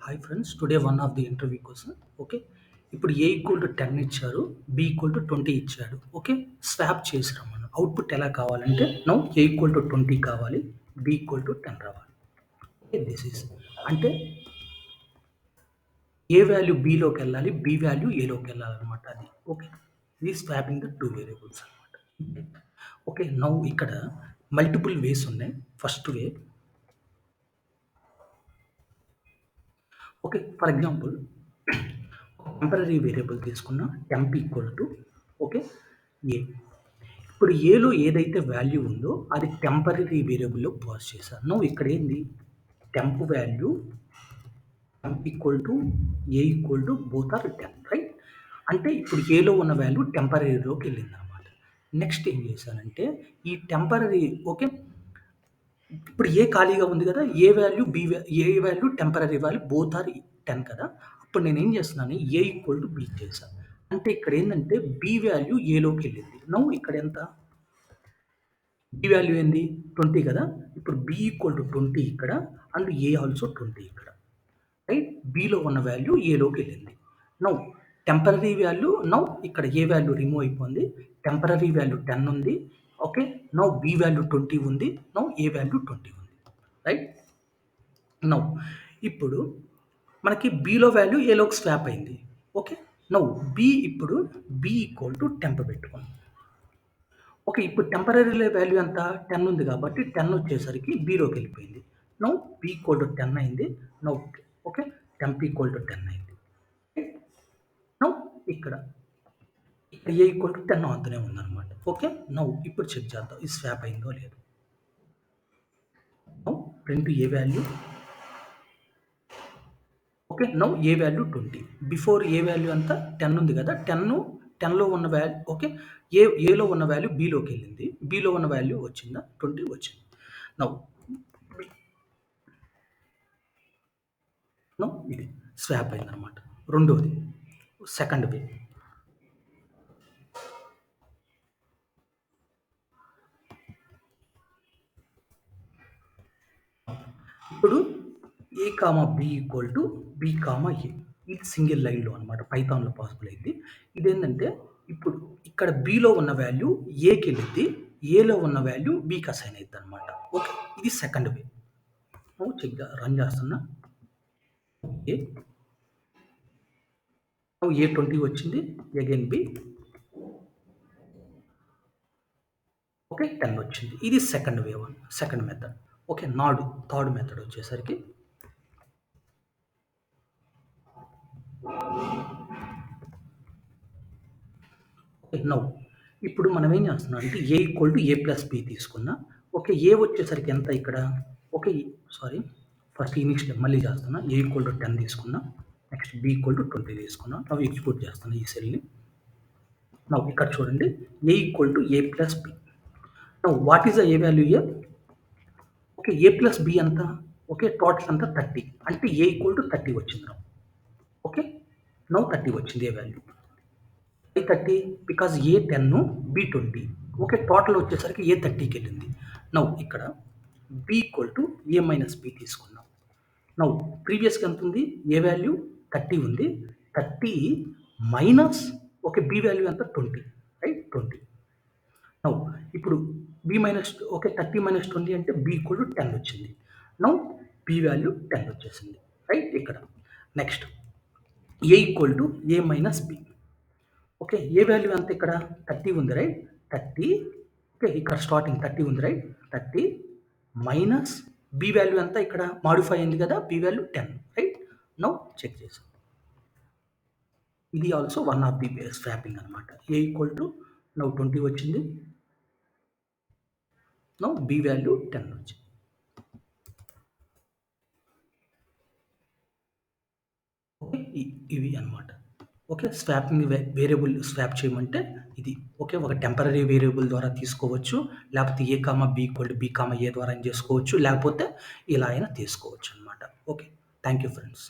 Hi friends, today one of the interview కోసం. Okay, ఇప్పుడు ఏ equal to 10 ఇచ్చారు, B equal to 20 ఇచ్చాడు. Okay, swap చేసినాం మనం. అవుట్పుట్ ఎలా కావాలంటే నౌ ఏ ఈక్వల్ టు 20 కావాలి, బి ఈక్వల్ టు 10 రావాలి. ఓకే, దిస్ ఈస్ అంటే ఏ వాల్యూ బిలోకి వెళ్ళాలి, బి వాల్యూ ఏలోకి వెళ్ళాలన్నమాట. అది ఓకే, ఇది స్వాపింగ్ ద టూ వేరియబుల్స్ అనమాట. ఓకే, నౌ ఇక్కడ మల్టిపుల్ వేస్ ఉన్నాయి. First way, okay, for example temporary variable తీసుకున్న టెంప్ ఈక్వల్ టు ఓకే ఏ. ఇప్పుడు ఏలో ఏదైతే వాల్యూ ఉందో అది టెంపరరీ వేరియబుల్లో పాస్ చేశాను. నువ్వు ఇక్కడ ఏంది temp value temp equal to A equal to both are 10, right? అంటే ఇప్పుడు ఏలో ఉన్న వాల్యూ టెంపరరీలోకి వెళ్ళింది అనమాట. నెక్స్ట్ ఏం చేశానంటే ఈ టెంపరరీ ఓకే, ఇప్పుడు ఏ ఖాళీగా ఉంది కదా, A value A value temporary value both are 10 కదా. ఇప్పుడు నేను ఏం చేస్తున్నాను, ఏ ఈక్వల్ టు బి చేశాను. అంటే ఇక్కడ ఏంటంటే బి వాల్యూ ఏలోకి వెళ్ళింది. నవ్వు ఇక్కడ ఎంత బి వాల్యూ ఏంది 20 కదా. ఇప్పుడు బి ఈక్వల్ టు 20 ఇక్కడ అండ్ ఏ ఆల్సో 20 ఇక్కడ, రైట్? బిలో ఉన్న వాల్యూ ఏలోకి వెళ్ళింది. నౌ టెంపరరీ వాల్యూ నౌ ఇక్కడ ఏ వాల్యూ రిమూవ్ అయిపోయింది. టెంపరరీ వాల్యూ 10 ఉంది. ఓకే, నౌ బి వాల్యూ 20 ఉంది. నౌ ఏ వాల్యూ 20 ఉంది, రైట్? నౌ ఇప్పుడు మనకి బిలో వాల్యూ ఏలోకి స్వాప్ అయింది. ఓకే, నౌ బి ఇప్పుడు బి ఈక్వల్ టు టెంప్ పెట్టుకోండి. ఓకే, ఇప్పుడు టెంపరరీ వాల్యూ ఎంత 10 ఉంది కాబట్టి 10 వచ్చేసరికి బీలోకి వెళ్ళిపోయింది. నౌ బి ఈక్వల్ టు 10 అయింది. Now okay, temp equal to 10 అయింది. నౌ ఇక్కడ ఏ ఈక్వల్ టు 10 అవుతూనే ఉందన్నమాట. ఓకే, నౌ ఇప్పుడు చెక్ చేద్దాం ఇది స్వాప్ అయిందో లేదు. నౌ ప్రింట్ ఏ వాల్యూ. ఓకే, నౌ ఏ వాల్యూ 20. బిఫోర్ ఏ వాల్యూ అంతా 10 ఉంది కదా, 10లో ఉన్న వాల్యూ ఓకే, ఏలో ఉన్న వాల్యూ బిలోకి వెళ్ళింది. బిలో ఉన్న వాల్యూ వచ్చిందా 20 వచ్చింది. నౌ నో ఇది స్వాప్ అయిందనమాట. రెండోది సెకండ్ వే, ఇప్పుడు A comma B equal to B comma A, ఇది సింగిల్ లైన్లో అనమాట, పైథాన్లో పాసిబుల్ అయింది. ఇదేంటంటే ఇప్పుడు ఇక్కడ బిలో ఉన్న వాల్యూ ఏకి వెళ్ళింది, ఏలో ఉన్న వాల్యూ బికి అసైన్ అవుతుంది అనమాట. ఓకే, ఇది సెకండ్ వే. చెక్ రన్ చేస్తున్నా. ఏ ఏ 20 వచ్చింది, అగైన్ బి ఓకే 10 వచ్చింది. ఇది second way one, second method. Okay, third method వచ్చేసరికి ఓకే, నౌ ఇప్పుడు మనం ఏం చేస్తున్నాం అంటే A equal to A plus B తీసుకున్నా. ఓకే, ఏ వచ్చేసరికి ఎంత ఇక్కడ ఓకే, సారీ ఫస్ట్ ఈ నెక్స్ట్ మళ్ళీ చేస్తున్నా. ఏ ఈక్వల్ టు 10 తీసుకున్నా, నెక్స్ట్ బి ఈక్వల్ టు 20 తీసుకున్నా. నవ్వు ఎక్స్పోర్ట్ చేస్తున్నా ఈ సెల్ని. నవ్వు ఇక్కడ చూడండి, A equal to A plus B. Now what is the A value here. Okay, A plus B అంత ఓకే, టోటల్ అంతా 30 అంటే ఏ ఈక్వల్ టు 30 వచ్చింది. ఓకే, నౌ 30 వచ్చింది A value. 30 because A 10 B 20. Okay, total వచ్చేసరికి A 30కి వెళ్ళింది. Now ఇక్కడ B equal to A minus B తీసుకున్నాం. నౌ ప్రీవియస్గా ఎంత ఉంది, ఏ వాల్యూ 30 ఉంది. 30 మైనస్ ఓకే బి వాల్యూ ఎంత 20, రైట్? 20. నౌ ఇప్పుడు బి మైనస్ ఓకే 30 మైనస్ 20 అంటే బి ఈక్వల్ టు 10 వచ్చింది. నౌ బి వాల్యూ 10 వచ్చేసింది, రైట్? ఇక్కడ next A equal to A minus B. Okay, A value ఎంత ఇక్కడ 30 ఉంది, రైట్? 30 ఓకే, ఇక్కడ స్టార్టింగ్ 30 ఉంది, రైట్? 30 మైనస్ బి వాల్యూ ఎంత ఇక్కడ మాడిఫై అయింది కదా, B value 10, right? Now check చేసాం. ఇది also one of the swapping అనమాట. ఏ ఈక్వల్ టు నౌ 20 వచ్చింది. నౌ బి వాల్యూ 10 వచ్చింది. ఓకే, ఇవి అనమాట. ఓకే, స్వాపింగ్ వేరియబుల్ స్వాప్ చేయమంటే ఇది ఓకే, ఒక టెంపరరీ వేరియబుల్ ద్వారా తీసుకోవచ్చు, లేకపోతే A comma B equal to B comma A ద్వారా చేసుకోవచ్చు, లేకపోతే ఇలా అయినా తీసుకోవచ్చు అనమాట. Okay, thank you friends.